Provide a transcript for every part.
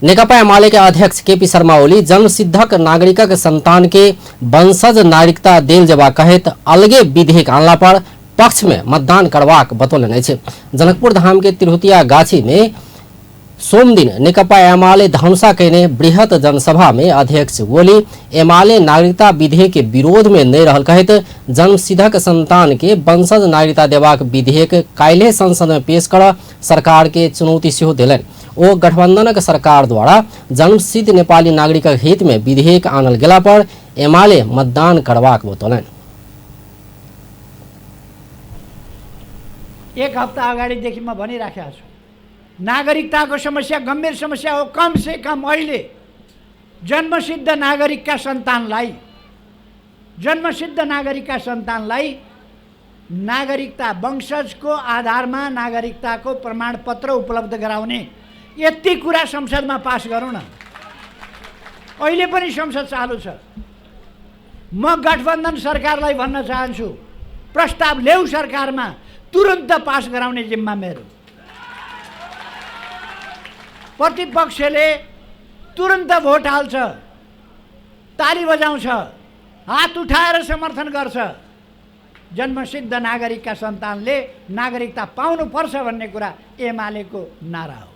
नेकपा एमाले के अध्यक्ष केपी शर्मा ओली जन्मसिद्धक नागरिकक संतान के वंशज नागरिकता देल जेबा कहैत अलगे विधेयक आनला पर पक्ष में मतदान करबाक बतौलनि अछि। जनकपुर धाम के तिरहुतिया गाछी में सोम दिन नेकपा एमाले धनुषा कहने बृहत जनसभा में अध्यक्ष ओली एमाले नागरिकता विधेयक के विरोध में नहीं रहल कहैत जन्मसिद्धक संतान के वंशज नागरिकता देबाक विधेयक काल्हि संसद में पेश कर सरकार के चुनौती सेहो देलनि। ओ गठबंधनक सरकार द्वारा जन्मसिद्ध नेपाली नागरिकक हित में विधेयक आनल गेला पर एमाले मतदान करबाक बतौलनि। एक हफ्ता अगाडिदेखि म भनिराखेको छु, नागरिकताको समस्या गम्भीर समस्या हो। कम से कम अहिले जन्मसिद्ध नागरिकका सन्तानलाई नागरिकता वंशजको आधारमा नागरिकताको प्रमाणपत्र उपलब्ध गराउने यति कुरा संसदमा पास गरौँ न। अहिले पनि संसद चालु छ। म गठबन्धन सरकारलाई भन्न चाहन्छु, प्रस्ताव ल्याऊ सरकारमा, तुरन्त पास गराउने जिम्मा मेरो। प्रतिपक्षले तुरन्त भोट हाल्छ, ताली बजाउँछ, हात उठाएर समर्थन गर्छ। जन्मसिद्ध नागरिकका सन्तानले नागरिकता पाउनुपर्छ भन्ने कुरा एमालेको नारा हो।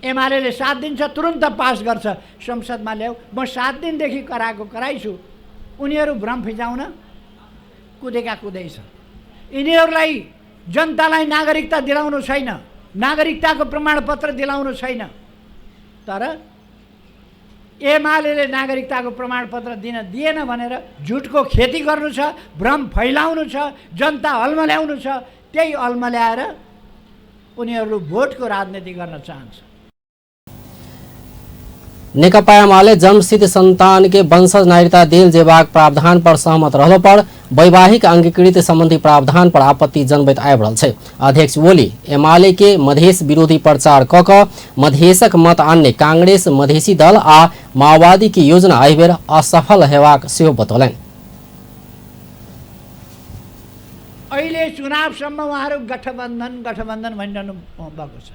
एमाले साथ दिन्छ, तुरन्त पास गर्छ, संसदमा ल्याऊ। म 7 दिनदेखि कराइछु। उनीहरू भ्रम फिजाउन कुदेका कुदैछ। यिनीहरूलाई जनतालाई नागरिकता दिलाउनु छैन, नागरिकताको प्रमाणपत्र दिलाउनु छैन। तर एमाले नागरिकताको प्रमाणपत्र दिन दिएन भनेर झुटको खेती गर्नु छ, भ्रम फैलाउनु छ, जनता अल्मल्याउनु छ। त्यही अल्मल्याएर उनीहरू भोटको राजनीति गर्न चाहन्छ। नेकपा एमाले जन्मसिद्ध संतान के वंशज नागरिकता देल जेबाक प्रावधान पर सहमत रहलो पर वैवाहिक अंगीकृत संबंधी प्रावधान पर आपत्ति जनबैत आबि रहल छै। अध्यक्ष ओली एमाले के मधेश विरोधी प्रचार क क मधेशक मत आन्ने कांग्रेस, मधेसी दल आ माओवादी की योजना एहि बेर असफल हेबाक सेहो बतौलनि। अहिले चुनावसम्म उहाँहरू गठबन्धन भनिरहनु भएको छ।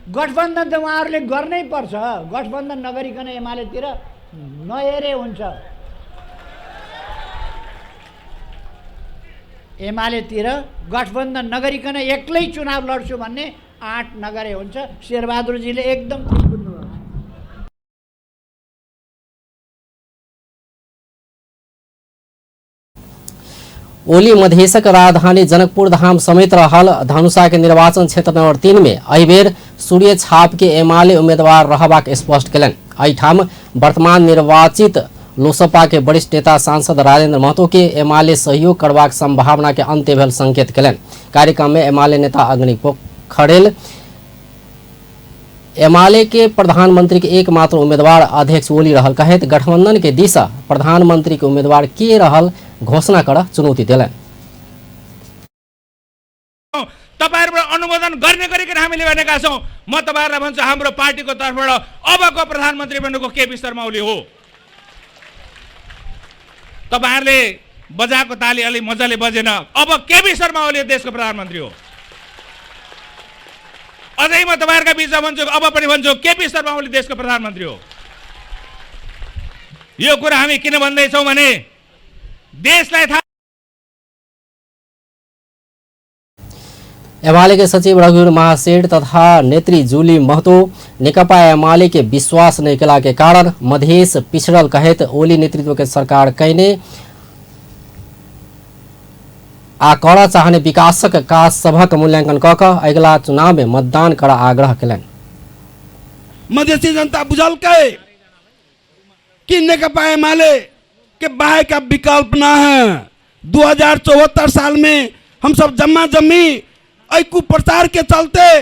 गठबन्धन त उहाँहरूले गर्नै पर्छ। गठबन्धन नगरिकन एमालेतिर नहेरे हुन्छ। एमालेतिर गठबन्धन नगरिकन एक्लै चुनाव लड्छु भन्ने आँट नगरे हुन्छ। शेरबहादुरजीले एकदम ठीक बुझ्नुभयो। ओली मधेशक राजधानी जनकपुर धाम समेत रहल धनुषा के निर्वाचन क्षेत्र नंबर 3 में एहि बेर सूर्य छाप के एमाले उम्मीदवार रहबाक स्पष्ट केलनि। एहिठाम वर्तमान निर्वाचित लोसपा के वरिष्ठ नेता सांसद राजेंद्र महतो के एमाले सहयोग करबाक संभावना के अंत्य भेल संकेत केलनि। कार्यक्रम में एमाले नेता अग्नि पोखरेल एमाले के प्रधानमंत्री के एकमात्र उम्मीदवार अध्यक्ष ओली रहल कहैत गठबंधन के दिशा प्रधानमंत्री के उम्मीदवार के रहल घोषणा कर चुनौती दिलन। तपाईहरुबाट अनुमोदन गर्ने गरिकन हामीले भनेका छौं। म तपाईहरुलाई भन्छु, हाम्रो पार्टीको तर्फबाट अबको प्रधानमन्त्री बन्नुको केपी शर्मा ओली हो। तपाईहरुले बजाको ताली अलि मजाले बजेन। अब केपी शर्मा ओली देशको प्रधानमन्त्री हो। अझै म तपाईहरुका बीचमा भन्छु, अब पनि भन्छु, केपी शर्मा ओली देशको प्रधानमन्त्री हो। यो कुरा हामी किन भन्दै छौं भने देशलाई थाहा। एमाले के सचिव रघुवीर महासेठ तथा नेत्री जूली महतो नेकपा एमाले के विश्वास नहीं केला के कारण मधेश पिछड़ल कहत ओली नेतृत्व के सरकार कहने आकड़ा चाहने विकासक का सभक मूल्यांकन क अगला चुनाव में मतदान कर आग्रह केलन। मधेसी जनता बुझल के कि नेकपा एमाले के बाहे का विकल्प ना है। 2074 साल में हम सब जम्मा जम्मी कुप्रचार के चलते,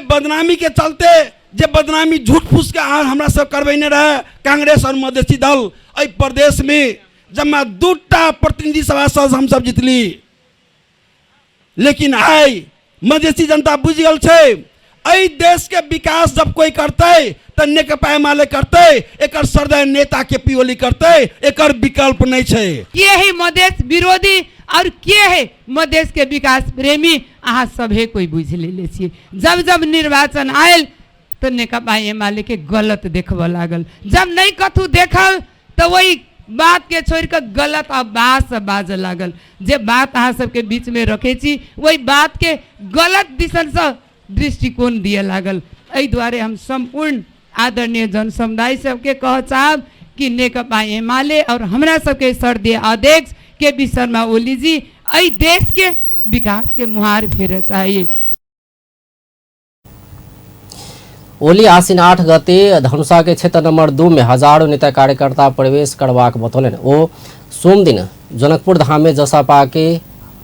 बदनामी के चलते, जे बदनामी झूठ फूस के हमरा सब करबैने रहे कांग्रेस और मधेसी दल, प्रदेश में जम्मा 2टा प्रतिनिधि सभा से हम सब जितली। लेकिन आई मधेसी जनता बुझ गल छे, देश के विकास जब कोई करते तो नेकपा एमाले करते, एकर सरदय नेता केपी ओली करते, एकर विकल्प नहीं छे। के है मधेश विरोधी और के है मधेश के विकास प्रेमी, अहाँ सभे कोई बुझ ले छिए। जब जब निर्वाचन आयल तो नेकपा एमाले के गलत देखब लागल। जब नहीं कथू देखल तो वही बात के छोड़ कर गलत आवाज से बाज लागल। जे बात अहाँ सबके बीच में रखे छी वही बात के गलत दिशा से दृष्टिकोण दिए लागल। एहि द्वारे हम संपूर्ण आदरणीय जन समुदाय सबके कह चाहब कि नेकपा एमाले और हमरा सबके सर्दीय अध्यक्ष केपी शर्मा ओली जी एहि देश के विकास के मुहार फेरे चाहिए। ओली आसिन 8 गते धनुषा के क्षेत्र नंबर 2 में हजारों नेता कार्यकर्ता प्रवेश करवाक बतौलन। ओ सोम दिन जनकपुर धाम में जसपा के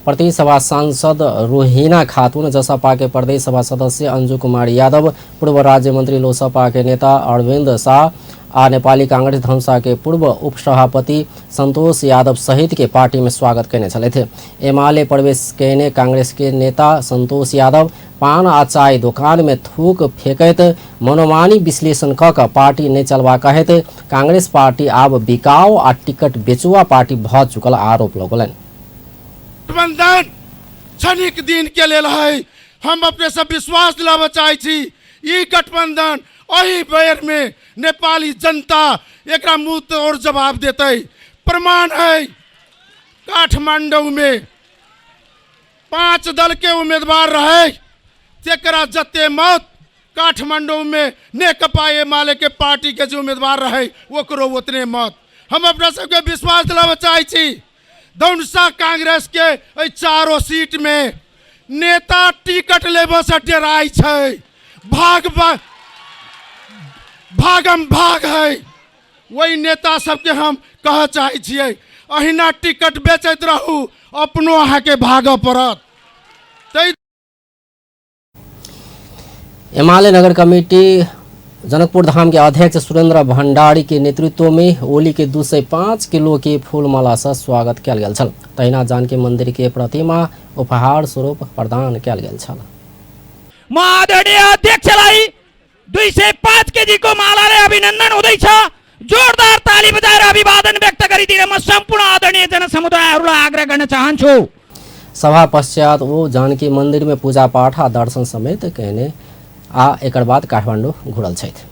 प्रदेश सभा सांसद रोहिना खातून, जसपा के प्रदेश सभा सदस्य अंजू कुमार यादव, पूर्व राज्य मंत्री लोसपा के नेता अरविंद शाह आ नेपाली कांग्रेस धनुषा के पूर्व उपसभापति संतोष यादव सहित के पार्टी में स्वागत करने चले थे। एमाले प्रवेश करने कांग्रेस के नेता संतोष यादव पान आ चाय दुकान में थूक फेंकत मनोमानी विश्लेषण क पार्टी नहीं चलवा कहत कांग्रेस पार्टी आब बिकाओ आ टिकट बेचुआ पार्टी भ चुकल आरोप लगौलन। गठबंधन क्षणिक दिन के लेल है, हम अपने सब विश्वास दिलाबे चाहे छी ई गठबंधन अही बेर में नेपाली जनता एकरा मुंह तोड़ जवाब देते। प्रमाण है काठमांडू में 5 दल के उम्मीदवार रहे, तेकरा जते मत काठमांडू में नेकपा एमाले के पार्टी के जो उम्मीदवार रहे ओकरो उतने मत। हम अपना सबके विश्वास दिलाबे चाहे छी धनुषा कांग्रेस के 4 सीट में नेता टिकट लेबे से डराई छै, भागम भाग है। वही नेता सबके हम कह चाहे छियै अहिना टिकट बेचैत रहू, अपनो अहाँ के भागऽ पड़त। एमाले नगर कमेटी जनकपुर धाम के अध्यक्ष सुरेंद्र भंडारी के नेतृत्व में ओली के 205 किलो के फूलमाला से स्वागत कयल गेल छल। तहिना जानकी मंदिर के प्रतिमा उपहार स्वरूप प्रदान कयल गेल छल। आदरणीय अध्यक्षलाई 205 केजी को मालाले अभिनन्दन हुँदैछ। जोरदार ताली बजाएर अभिवादन व्यक्त गरिदिन म सम्पूर्ण आदरणीय जनसमुदायहरूलाई आग्रह गर्न चाहन्छु। सभा पश्चात वो जानकी मंदिर में पूजा पाठ आ दर्शन समेत कहने आ एकर बाद काठमांडू घुरल छथि।